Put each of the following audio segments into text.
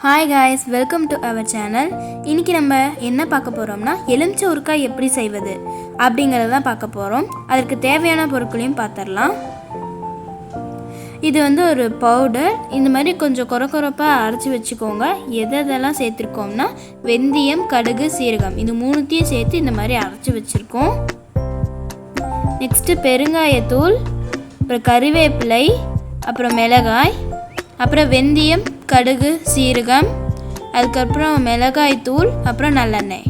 Hi guys, welcome to our channel. இன்றைக்கி நம்ம என்ன பார்க்க போகிறோம்னா எலுமிச்சை ஊறுகாய் எப்படி செய்வது அப்படிங்கிறத தான் பார்க்க போகிறோம். அதற்கு தேவையான பொருட்களையும் பார்த்துடலாம். இது ஒரு பவுடர். இந்த மாதிரி கொஞ்சம் கொரப்பாக அரைச்சி வச்சுக்கோங்க. எதெல்லாம் சேர்த்துருக்கோம்னா வெந்தயம், கடுகு, சீரகம் இது மூணுத்தையும் சேர்த்து இந்த மாதிரி அரைச்சி வச்சுருக்கோம். நெக்ஸ்ட்டு பெருங்காயத்தூள், அப்புறம் கறிவேப்பிலை, அப்புறம் மிளகாய், அப்புறம் வெந்தயம், கடுகு, சீரகம், அதுக்கப்புறம் மிளகாய் தூள், அப்புறம் நல்லெண்ணெய்.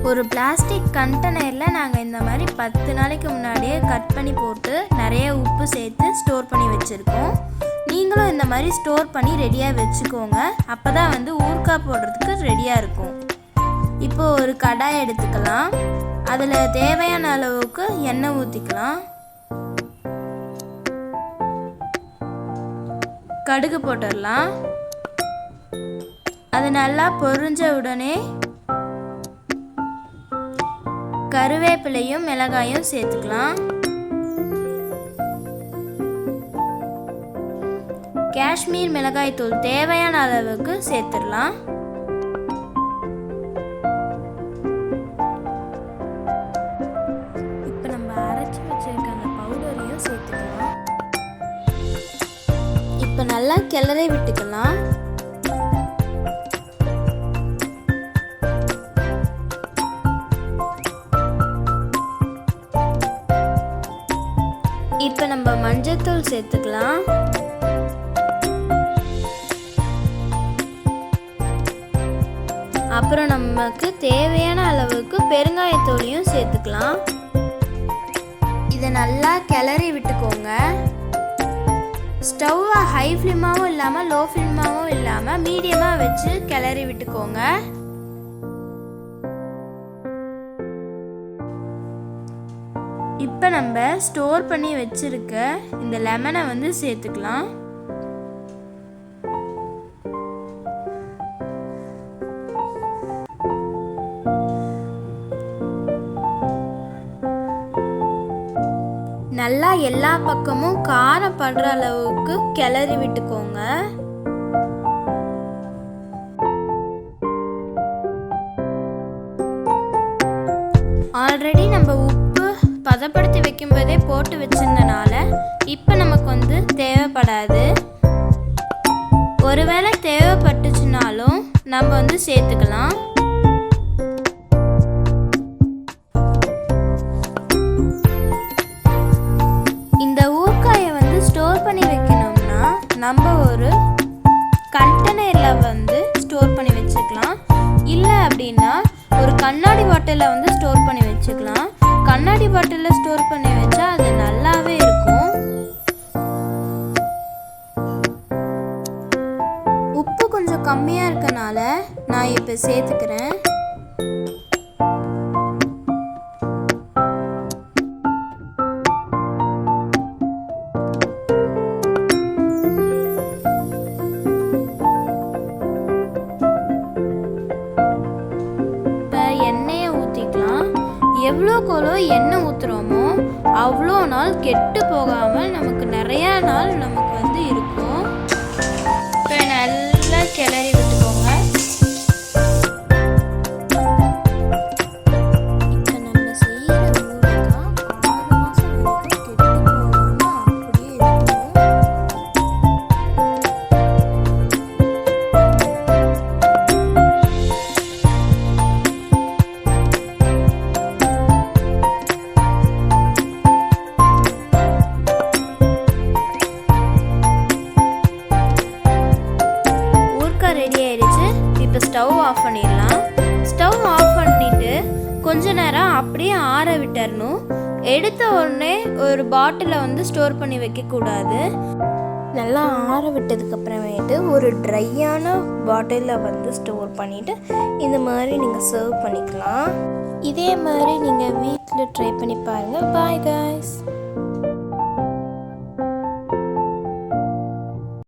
ஒரு பிளாஸ்டிக் கண்டெய்னரில் நாங்கள் இந்த மாதிரி 10 நாளைக்கு முன்னாடியே கட் பண்ணி போட்டு நிறைய உப்பு சேர்த்து ஸ்டோர் பண்ணி வச்சுருக்கோம். நீங்களும் இந்த மாதிரி ஸ்டோர் பண்ணி ரெடியாக வச்சுக்கோங்க. அப்போ தான் ஊறுகாய் போடுறதுக்கு ரெடியாக இருக்கும். இப்போது ஒரு கடாய் எடுத்துக்கலாம். அதில் தேவையான அளவுக்கு எண்ணெய் ஊற்றிக்கலாம். கடுகு போட்டுடலாம். அது நல்லா பொரிஞ்ச உடனே கருவேப்பிலையும் மிளகாயும் சேர்த்துக்கலாம். காஷ்மீர் மிளகாய் தூள் தேவையான அளவுக்கு சேர்த்துடலாம். இப்போ நம்ம அரைச்சி வச்சிருக்க அந்த பவுடரையும் சேர்த்துக்கலாம். இப்போ நல்லா கிளறி விட்டுக்கலாம். இப்போ நம்ம மஞ்சள்தூள் சேர்த்துக்கலாம். அப்புறம் நமக்கு தேவையான அளவுக்கு பெருங்காயத்தூளையும் சேர்த்துக்கலாம். இதை நல்லா கிளறி விட்டுக்கோங்க. ஸ்டவ்வை ஹை ஃப்ளேமாகவும் இல்லாமல் லோ ஃப்ளேமாகவும் இல்லாமல் மீடியமாக வச்சு கிளறி விட்டுக்கோங்க. இப்போ நம்ம ஸ்டோர் பண்ணி வச்சிருக்க இந்த லெமனை சேர்த்துக்கலாம். நல்லா எல்லா பக்கமும் காரம் படுற அளவுக்கு கிளறி விட்டுக்கோங்க. ஆல்ரெடி நம்ம உப்பு பதப்படுத்தி வைக்கும்போதே போட்டு வச்சிருந்தனால இப்போ நமக்கு தேவைப்படாது. ஒருவேளை தேவைப்பட்டுச்சுனாலும் நம்ம சேர்த்துக்கலாம். நம்ம ஒரு கண்டெய்னரில் ஸ்டோர் பண்ணி வச்சுக்கலாம். இல்லை அப்படின்னா ஒரு கண்ணாடி பாட்டிலில் ஸ்டோர் பண்ணி வச்சுக்கலாம். கண்ணாடி பாட்டிலில் ஸ்டோர் பண்ணி வச்சா அது நல்லாவே இருக்கும். உப்பு கொஞ்சம் கம்மியாக இருக்கனால நான் இப்போ சேர்த்துக்கிறேன். எவ்வளோக்கெவ்வளோ எண்ணெய் ஊற்றுறோமோ அவ்வளோ நாள் கெட்டு போகாமல் நமக்கு நிறையா நாள் நமக்கு இருக்கும். இப்போ நல்லா கிளறி விட்டுக்கோங்க. இப்போ நம்ம செய்கிற ஊறுகாய் 6 மாதம் வரைக்கும் கெட்டு போகாமல் அப்படியே இருக்கும். ரெடி ஆயிடுச்சு. இப்போ ஸ்டவ் ஆஃப் பண்ணிடலாம். ஸ்டவ் ஆஃப் பண்ணிட்டு கொஞ்ச நேரம் அப்படியே ஆற விட்டுறணும். எடுத்த உடனே ஒரு பாட்டிலில் ஸ்டோர் பண்ணி வைக்கக்கூடாது. நல்லா ஆற விட்டதுக்கு அப்புறமேட்டு ஒரு ட்ரையான பாட்டிலில் ஸ்டோர் பண்ணிவிட்டு இந்த மாதிரி நீங்கள் சர்வ் பண்ணிக்கலாம். இதே மாதிரி நீங்கள் வீட்டில் ட்ரை பண்ணி பாருங்கள். Bye guys.